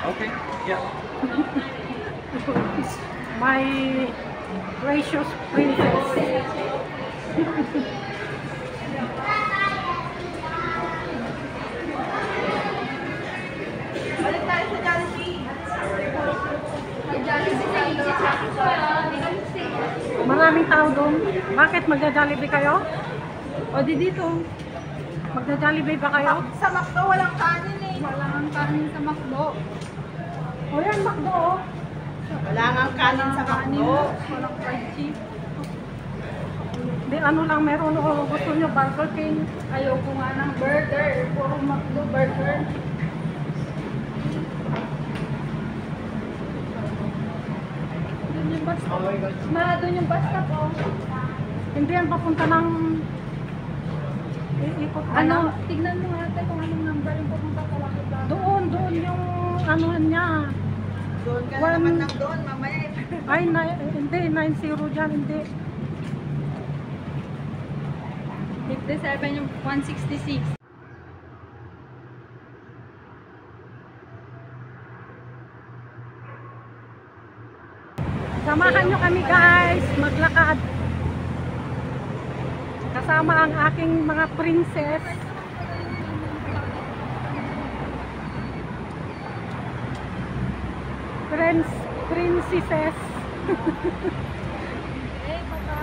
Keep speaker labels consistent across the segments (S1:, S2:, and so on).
S1: Okay, yeah.
S2: My precious princess.
S3: Balik tayo sa Jollibee. Sa Jollibee
S2: Maraming tao doon. Bakit magja-Jollibee kayo?
S3: O di dito.
S2: Magja-Jollibee ba kayo?
S3: Sa McDo walang kanin eh. Walang kanin sa McDo.
S2: O yan, McDo oh.
S3: Wala nga kanin sa McDo. Walang fried chicken.
S2: Di ano lang meron o gusto nyo Burger King.
S3: Ayoko nga ng burger. Puro McDo burger. Doon yung bus stop. Doon yung bus stop oh.
S2: Hindi yan papunta ng iikot ba
S3: Ano,
S2: yan?
S3: tignan mo ate kung anong number yung pupunta sa Lucky Plaza.
S2: Doon yung ano niya.
S3: Doon ka
S2: One-
S3: naman ng doon, mamaya.
S2: Ay, hindi, 90 dyan, hindi.
S3: 57 yung 166.
S2: Samahan nyo kami guys, maglakad. Kasama ang aking mga princess. Princesses.
S3: Eh, baka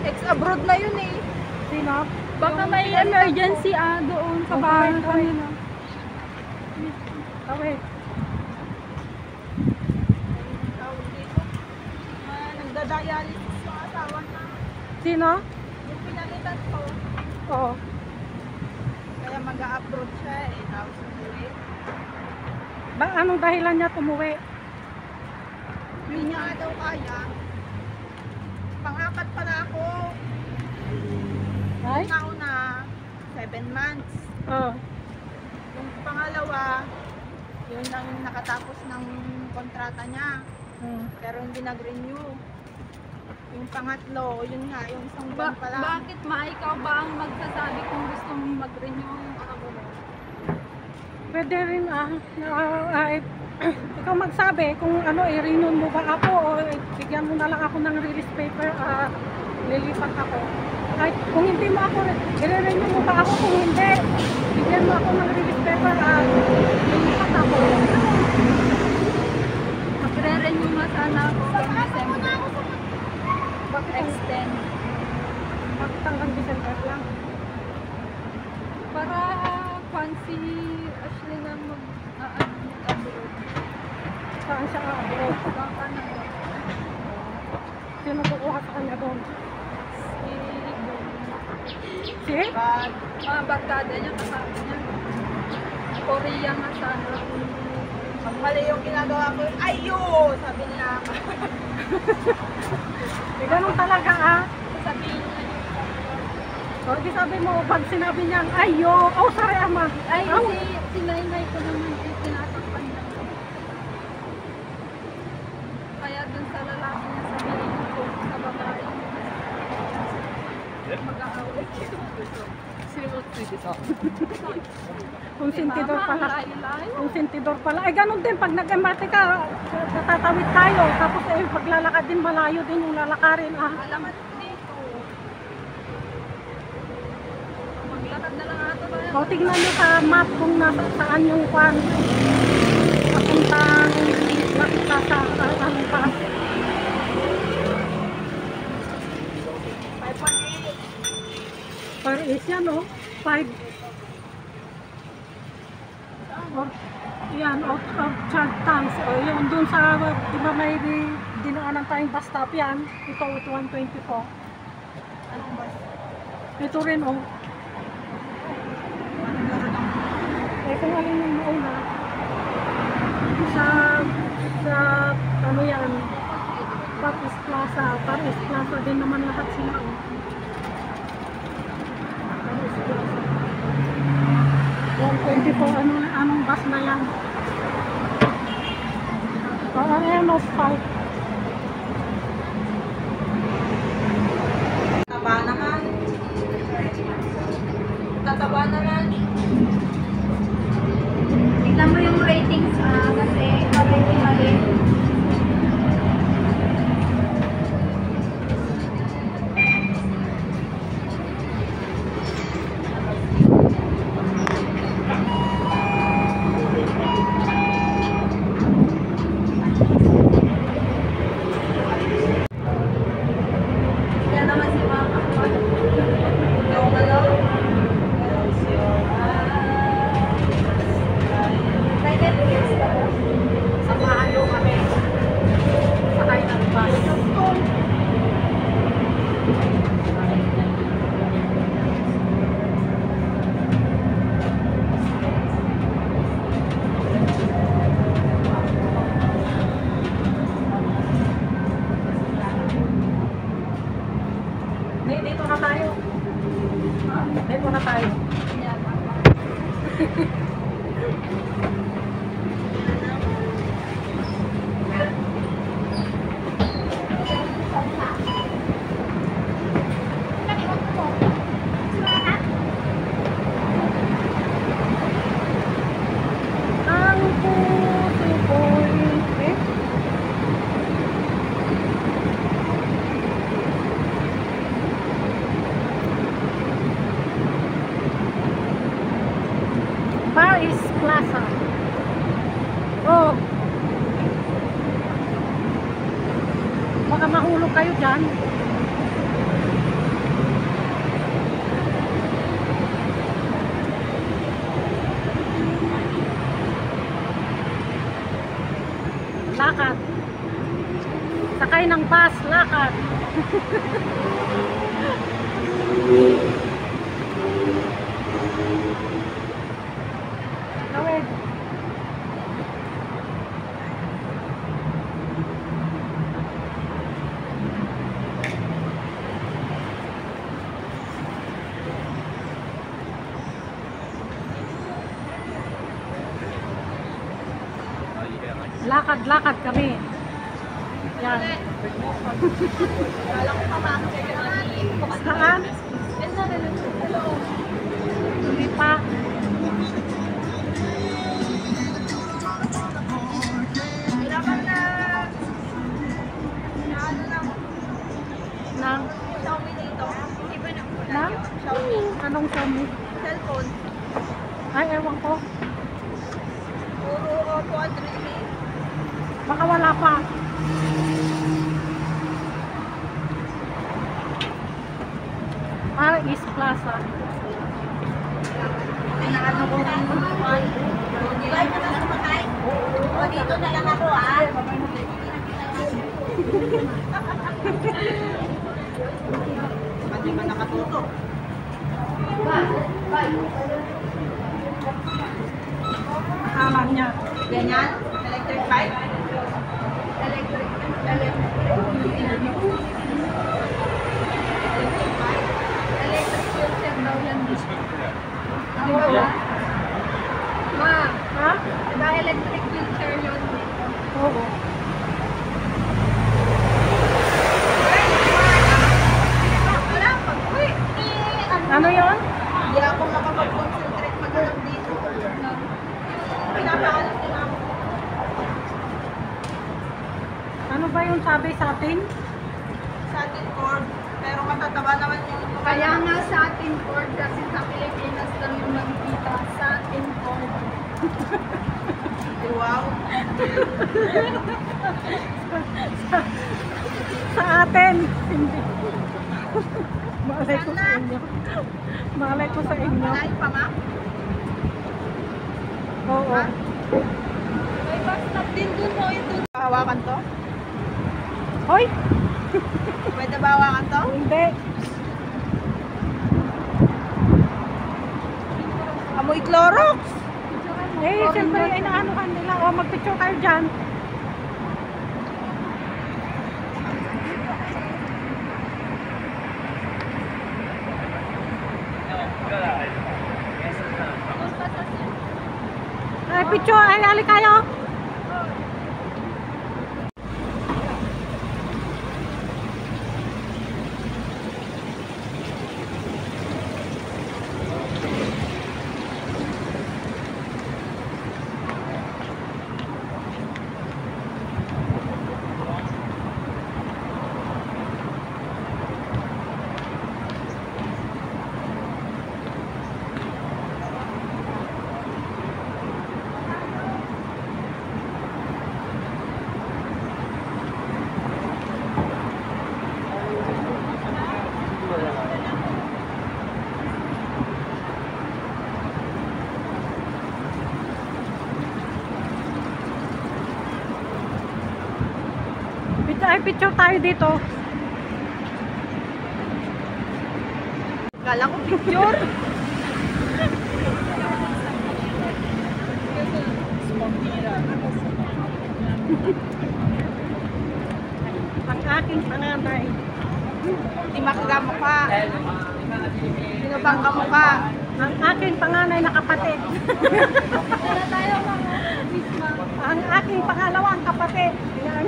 S3: ex-abroad na yun eh.
S2: Sino?
S3: Baka may emergency doon sa bahay kanila.
S2: Tawid.
S3: Nagda-dialysis yung asawa na.
S2: Sino?
S3: Yung pinalitan ko.
S2: Oo.
S3: Kaya mag-a-abroad siya eh. Tapos umuwi.
S2: Anong dahilan niya tumuwi?
S3: Hindi niya nga daw kaya. Pang-apat pa na ako.
S2: Ay?
S3: Una, 7 months.
S2: Oo.
S3: Yung pangalawa, yun ang nakatapos ng kontrata niya. Pero hindi nag-renew. Yung pangatlo, yun nga, yung isang buwan pa lang.
S4: Bakit ikaw ba ang magsasabi kung gusto mong mag-renew yung ako mo?
S2: Pwede rin ikaw magsabi kung ano, i-renew mo ba ako o bigyan mo na lang ako ng release paper, lilipat ako. Kahit kung hindi mo ako, i-renew mo ba ako, kung hindi, bigyan mo ako ng release paper, lilipat ako.
S4: Magre-renew nga sana ako hanggang December.
S2: Bakit
S4: Extend.
S2: bakit hanggang December lang?
S4: Para fancy Ashley na mag-abroad.
S2: Saan siya abroad?
S4: Baka na ba?
S2: Sino kukuha sa kanya doon? Si?
S4: Barkada niya, kasama niya. Korea nga sana.
S3: Pag mali yung ginagawa ko, ayo! Sabi niya.
S2: Ganun talaga
S4: Sabihin niya.
S2: O, di sabi mo, pag sinabi niya, ayo, sorry ama.
S4: Ay,
S2: Aw.
S4: si Nainay ko naman tinatakpan niya. Kaya dun sa lalaki niya sabihin ko sa babae. Mag-aaway.
S2: Kung sentidor pala.
S4: Layo-layo.
S2: Kung sentidor pala. Ay, ganun din. Pag nag-MRT ka, tatawid tayo. Tapos, paglalakad din, malayo din yung lalakarin.
S4: Alamat dito. Maglakad na lang ata tayo.
S2: O, tignan nyo sa map kung saan yung kwan. Papuntang makita sa anong pass.
S3: 5.8.
S2: Per is yan, 5. Yan, out of charge tanks. Yung dun sa, di ba may dinaanan tayong bus stop yan. Ito, 124.
S3: Anong bus?
S2: Ito rin, kung alin yung mauna. Sa, ano yan, Paris Plaza. Paris Plaza din naman lahat sila, Paris Plaza. 124, anong bus na yan? Ayan, 5. Dito na tayo. Dito na tayo. Ang puso ko'y Far East Plaza. Oh. Baka mahulog kayo dyan. Lakad. Sakay ng bus, lakad. Gawin. Lakad kami. Yan.
S3: Kala ko pamasok ka na.
S2: Saan? Hindi pa.
S3: Kailangan na ano lang,
S2: Nang?
S3: Xiaomi dito. Iba na po na
S2: Nang?
S3: yun. Xiaomi.
S2: Anong Xiaomi?
S3: Cellphone.
S2: Ay, ewan ko.
S3: Puro Oppo at Realme.
S2: Baka wala pa. Far East Plaza.
S3: Ano ko lang naman. Divide ka na sa makay. O dito na lang ako ah. Hindi ba nakatuto?
S2: Alam niya.
S3: Ganyan? Electric bike? Electric bike? Electric wheelchair daw yan. Di ba ba? Ma,
S2: Ha?
S3: diba electric wheelchair yun?
S2: Oo.
S3: Wala, pag-uwi.
S2: Ano yon?
S3: Hindi ako makapag-concentrate maghanap dito. Pinapaalam nila ako.
S2: Ano ba yung sabi sa atin?
S3: Sa atin cord, pero matataba naman yung
S4: Kaya nga sa atin cord kasi sa Pilipinas lang yung nakikita sa atin cord.
S3: wow.
S2: Sa atin. Hindi. Malay ko sa inyo. Malay ko sa inyo.
S3: Malayo pa ma?
S2: Oo.
S3: May bus stop din dun mo yung dun. Hawakan to?
S2: Hoy!
S3: Pwede ba hawakan to?
S2: Hindi.
S3: Amoy Clorox!
S2: Eh, siyempre, inaanuhan nila. O, magpicture kayo dyan. Ay, picture. Ay, ali kayo. Ay, picture tayo dito.
S3: Kala ko picture.
S2: Ang aking panganay.
S3: Hindi makagamukha. Sino bang kamukha?
S2: Ang aking panganay na kapatid.
S4: Wala tayo mga misma.
S2: Ang aking pangalawang kapatid. Yan.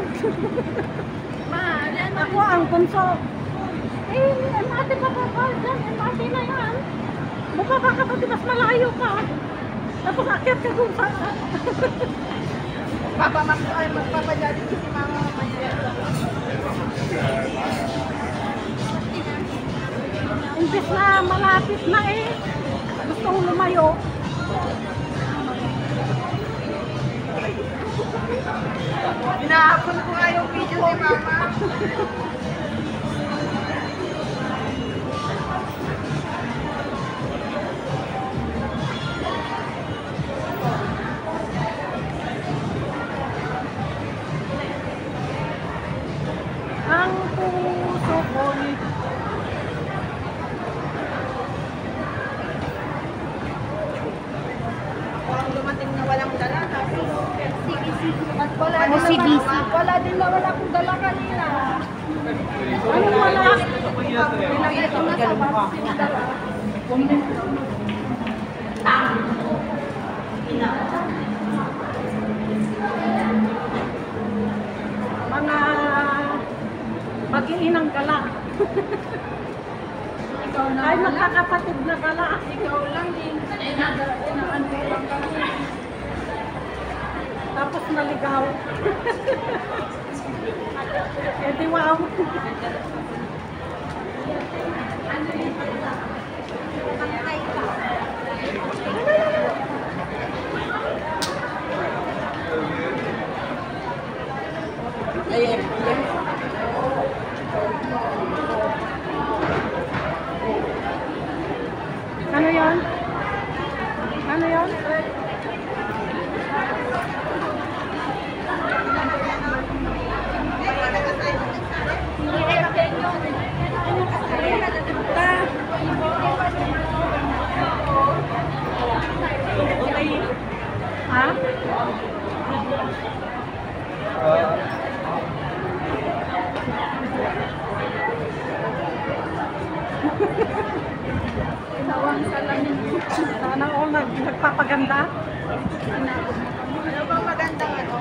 S4: Ma, yan na.
S2: Ako ang bunso.
S4: MRT pa ba? Diyan, MRT na yan.
S2: Mukha ka kapatid, mas malayo ka. Tapos akyat ka dun sa...
S3: Magpapadali si mama mamaya.
S2: Imbis na malapit na eh. Gustong lumayo.
S3: Hinahapon ko nga yung video ni mama.
S2: Ang puso ko'y
S3: Mukhang dumating na walang dala.
S4: At wala
S3: Ano
S4: din
S3: si
S4: naman, wala din na wala akong dala kanina.
S2: ano wala?
S4: Nilagay ko na sa box yung dala.
S2: Mga mag-iinang gala.
S4: Ikaw na
S2: Ay
S4: wala.
S2: magkakapatid na gala.
S4: Ikaw lang din. Inaan ko lang kami.
S2: Tapos naligaw. Eh di wow. Ano yon? Ano yon? Ha?
S4: Sawang salamin.
S2: Sana all nagpapaganda.
S3: Ano bang magandang ano?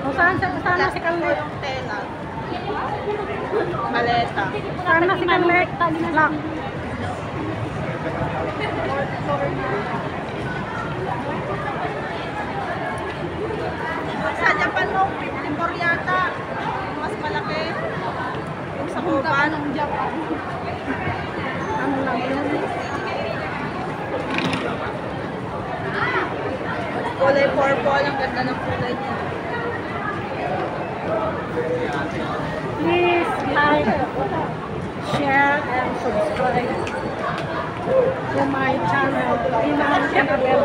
S2: O sana si Carlet.
S3: Yung tela. Maleta.
S2: Sana si Carlet. Lock.
S3: Sa Japan mo, 54 yata. Mas malaki. Yung sa
S4: Punta ka
S3: Kuban.
S4: ng Japan.
S2: Ano lang yun?
S3: Kulay purple. Ang ganda ng kulay niya.
S2: Please like, share, and subscribe to my channel, Inang Annabel.